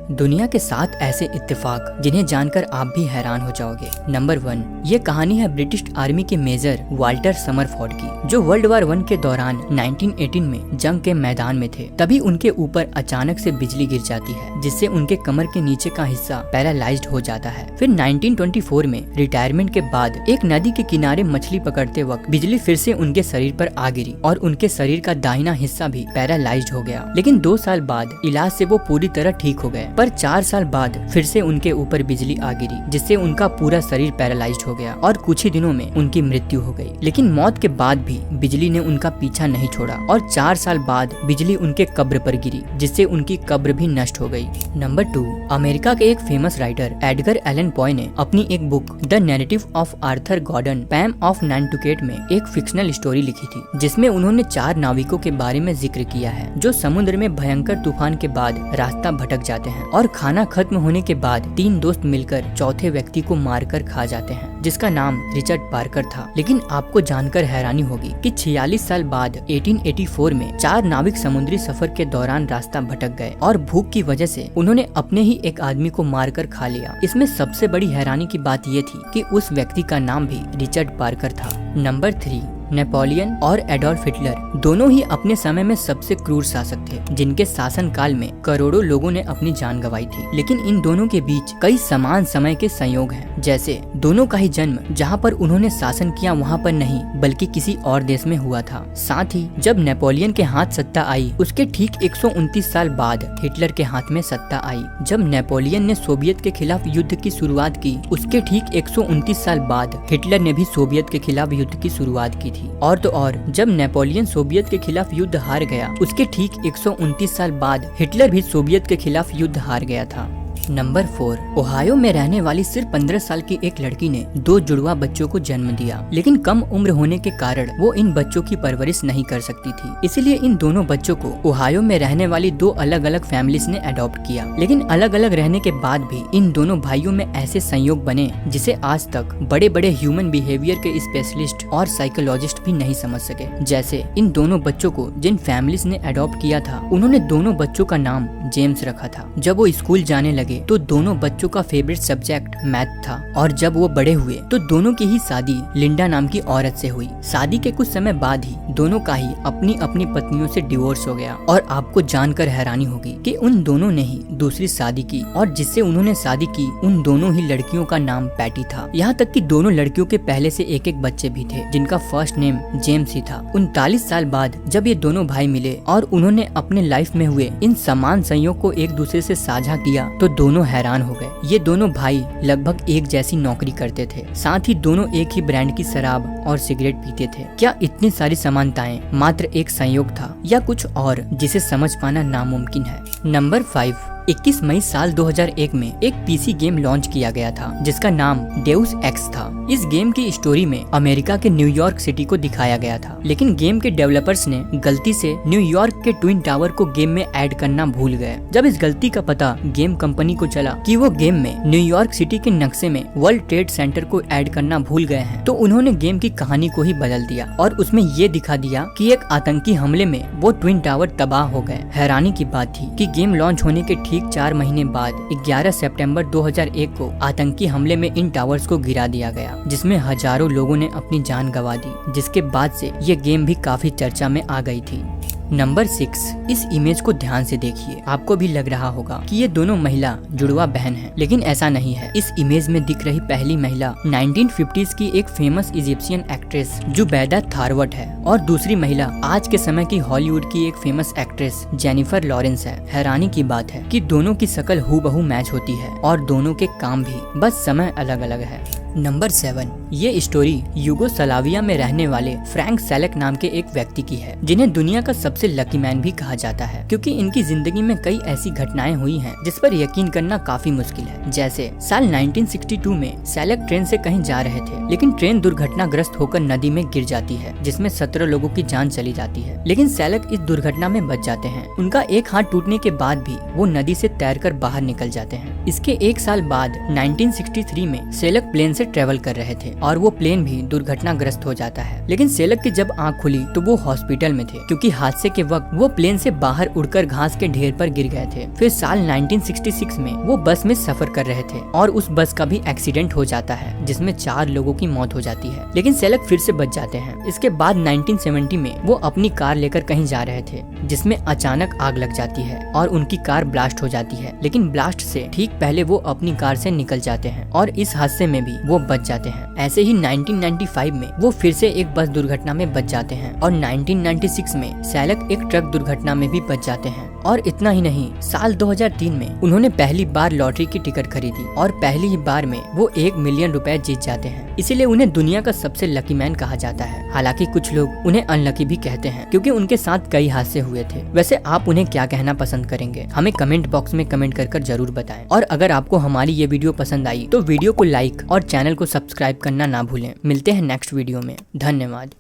दुनिया के 7 ऐसे इत्तेफाक जिन्हें जानकर आप भी हैरान हो जाओगे। नंबर 1, ये कहानी है ब्रिटिश आर्मी के मेजर वाल्टर समरफोर्ड की, जो वर्ल्ड वार 1 के दौरान 1918 में जंग के मैदान में थे। तभी उनके ऊपर अचानक से बिजली गिर जाती है, जिससे उनके कमर के नीचे का हिस्सा पैरालाइज्ड हो जाता है। फिर 1924 में रिटायरमेंट के बाद एक नदी के किनारे मछली पकड़ते वक्त बिजली फिर से उनके शरीर पर आ गिरी और उनके शरीर का दाहिना हिस्सा भी पैरालाइज्ड हो गया। लेकिन 2 साल बाद इलाज से वो पूरी तरह ठीक हो गए, पर 4 साल बाद फिर से उनके ऊपर बिजली आ गिरी, जिससे उनका पूरा शरीर पैरालाइज्ड हो गया और कुछ ही दिनों में उनकी मृत्यु हो गई। लेकिन मौत के बाद भी बिजली ने उनका पीछा नहीं छोड़ा और 4 साल बाद बिजली उनके कब्र पर गिरी, जिससे उनकी कब्र भी नष्ट हो गई। नंबर 2, अमेरिका के एक famous writer Edgar Allan Poe ने अपनी एक book the narrative of Arthur Gordon Pym of Nantucket में एक फिक्शनल स्टोरी लिखी थी, जिसमें उन्होंने 4 नाविकों के बारे में जिक्र किया है, जो समुद्र में भयंकर तूफान के बाद रास्ता भटक जाते हैं और खाना खत्म होने के बाद 3 दोस्त मिलकर चौथे व्यक्ति को मारकर खा जाते हैं, जिसका नाम रिचर्ड पार्कर था। लेकिन आपको जानकर हैरानी होगी कि 46 साल बाद 1884 में 4 नाविक समुद्री सफर के दौरान रास्ता भटक गए और भूख की वजह से उन्होंने अपने ही एक आदमी को मारकर खा लिया। इसमें सबसे बड़ी हैरानी की बात ये थी कि उस व्यक्ति का नाम भी रिचर्ड पार्कर था। नंबर 3, नेपोलियन और एडोल्फ हिटलर दोनों ही अपने समय में सबसे क्रूर शासक थे, जिनके शासन काल में करोड़ों लोगों ने अपनी जान गंवाई थी। लेकिन इन दोनों के बीच कई समान समय के संयोग हैं, जैसे दोनों का ही जन्म जहां पर उन्होंने शासन किया वहां पर नहीं बल्कि किसी और देश में हुआ था। साथ ही जब नेपोलियन के हाथ सत्ता आई, उसके ठीक 129 साल बाद हिटलर के हाथ में सत्ता आई। जब नेपोलियन ने सोवियत के खिलाफ युद्ध की शुरुआत की, उसके ठीक 129 साल बाद हिटलर ने भी सोवियत के खिलाफ युद्ध की शुरुआत की थी। और तो और जब नेपोलियन सोवियत के खिलाफ युद्ध हार गया, उसके ठीक 129 साल बाद हिटलर भी सोवियत के खिलाफ युद्ध हार गया था। नंबर 4, ओहायो में रहने वाली सिर्फ 15 साल की एक लड़की ने 2 जुड़वा बच्चों को जन्म दिया, लेकिन कम उम्र होने के कारण वो इन बच्चों की परवरिश नहीं कर सकती थी। इसलिए इन दोनों बच्चों को ओहायो में रहने वाली 2 अलग अलग फैमिलीज ने अडॉप्ट किया। लेकिन अलग अलग रहने के बाद भी इन दोनों भाइयों में ऐसे संयोग बने जिसे आज तक बड़े बड़े ह्यूमन बिहेवियर के स्पेशलिस्ट और साइकोलॉजिस्ट भी नहीं समझ सके। जैसे इन दोनों बच्चों को जिन फैमिलीज ने अडॉप्ट किया था, उन्होंने दोनों बच्चों का नाम जेम्स रखा था। जब वो स्कूल जाने लगे तो दोनों बच्चों का फेवरेट सब्जेक्ट मैथ था, और जब वो बड़े हुए तो दोनों की ही शादी लिंडा नाम की औरत से हुई। शादी के कुछ समय बाद ही दोनों का ही अपनी अपनी पत्नियों से डिवोर्स हो गया। और आपको जानकर हैरानी होगी कि उन दोनों ने ही दूसरी शादी की, और जिससे उन्होंने शादी की उन दोनों ही लड़कियों का नाम पैटी था। यहाँ तक कि दोनों लड़कियों के पहले से एक एक बच्चे भी थे, जिनका फर्स्ट नेम जेम्स ही था। 39 साल बाद जब ये दोनों भाई मिले और उन्होंने अपने लाइफ में हुए इन समान संयोग को एक दूसरे से साझा किया, तो दोनों हैरान हो गए। ये दोनों भाई लगभग एक जैसी नौकरी करते थे, साथ ही दोनों एक ही ब्रांड की शराब और सिगरेट पीते थे। क्या इतनी सारी समानताएं मात्र एक संयोग था या कुछ और जिसे समझ पाना नामुमकिन है। नंबर 5, 21 मई साल 2001 में एक पीसी गेम लॉन्च किया गया था, जिसका नाम डेउस एक्स था। इस गेम की स्टोरी में अमेरिका के न्यूयॉर्क सिटी को दिखाया गया था, लेकिन गेम के डेवलपर्स ने गलती से न्यूयॉर्क के ट्विन टावर को गेम में ऐड करना भूल गए। जब इस गलती का पता गेम कंपनी को चला कि वो गेम में न्यूयॉर्क सिटी के नक्शे में वर्ल्ड ट्रेड सेंटर को ऐड करना भूल गए हैं, तो उन्होंने गेम की कहानी को ही बदल दिया और उसमें ये दिखा दिया कि एक आतंकी हमले में वो ट्विन टावर तबाह हो गए। हैरानी की बात थी कि गेम लॉन्च होने के ठीक 4 महीने बाद 11 सितंबर 2001 को आतंकी हमले में इन टावर्स को गिरा दिया गया, जिसमें हजारों लोगों ने अपनी जान गंवा दी, जिसके बाद से ये गेम भी काफी चर्चा में आ गई थी। नंबर 6, इस इमेज को ध्यान से देखिए। आपको भी लग रहा होगा कि ये दोनों महिला जुड़वा बहन हैं, लेकिन ऐसा नहीं है। इस इमेज में दिख रही पहली महिला 1950s की एक फेमस इजिप्शियन एक्ट्रेस जुबैदा थारवट है, और दूसरी महिला आज के समय की हॉलीवुड की एक फेमस एक्ट्रेस जेनिफर लॉरेंस है। हैरानी की बात है कि दोनों की शक्ल हूबहू मैच होती है और दोनों के काम भी, बस समय अलग अलग है। नंबर 7, ये स्टोरी यूगोस्लाविया में रहने वाले फ्रैंक सेलेक नाम के एक व्यक्ति की है, जिन्हें दुनिया का सबसे लकी मैन भी कहा जाता है, क्योंकि इनकी जिंदगी में कई ऐसी घटनाएं हुई हैं जिस पर यकीन करना काफी मुश्किल है। जैसे साल 1962 में सेलेक ट्रेन से कहीं जा रहे थे, लेकिन ट्रेन दुर्घटनाग्रस्त होकर नदी में गिर जाती है, जिसमें 17 लोगों की जान चली जाती है। लेकिन सेलेक इस दुर्घटना में बच जाते हैं। उनका एक हाथ टूटने के बाद भी वो नदी से तैरकर बाहर निकल जाते हैं। इसके 1 साल बाद 1963 में सेलेक प्लेन से ट्रेवल कर रहे थे और वो प्लेन भी दुर्घटनाग्रस्त हो जाता है। लेकिन सेलक की जब आंख खुली तो वो हॉस्पिटल में थे, क्योंकि हादसे के वक्त वो प्लेन से बाहर उड़कर घास के ढेर पर गिर गए थे। फिर साल 1966 में वो बस में सफर कर रहे थे और उस बस का भी एक्सीडेंट हो जाता है, जिसमें 4 लोगों की मौत हो जाती है। लेकिन सेलक फिर से बच जाते हैं। इसके बाद 1970 में वो अपनी कार लेकर कहीं जा रहे थे, जिसमें अचानक आग लग जाती है और उनकी कार ब्लास्ट हो जाती है। लेकिन ब्लास्ट से ठीक पहले वो अपनी कार से निकल जाते हैं और इस हादसे में भी वो बच जाते हैं। ऐसे ही 1995 में वो फिर से एक बस दुर्घटना में बच जाते हैं और 1996 में सेलक एक ट्रक दुर्घटना में भी बच जाते हैं। और इतना ही नहीं, साल 2003 में उन्होंने पहली बार लॉटरी की टिकट खरीदी और पहली ही बार में वो 1 मिलियन रुपए जीत जाते हैं। इसीलिए उन्हें दुनिया का सबसे लकी मैन कहा जाता है। हालांकि कुछ लोग उन्हें अनलकी भी कहते हैं, क्योंकि उनके साथ कई हादसे हुए थे। वैसे आप उन्हें क्या कहना पसंद करेंगे, हमें कमेंट बॉक्स में कमेंट कर जरूर बताएं। और अगर आपको हमारी ये वीडियो पसंद आई तो वीडियो को लाइक और चैनल को सब्सक्राइब करना ना भूलें। मिलते हैं नेक्स्ट वीडियो में। धन्यवाद।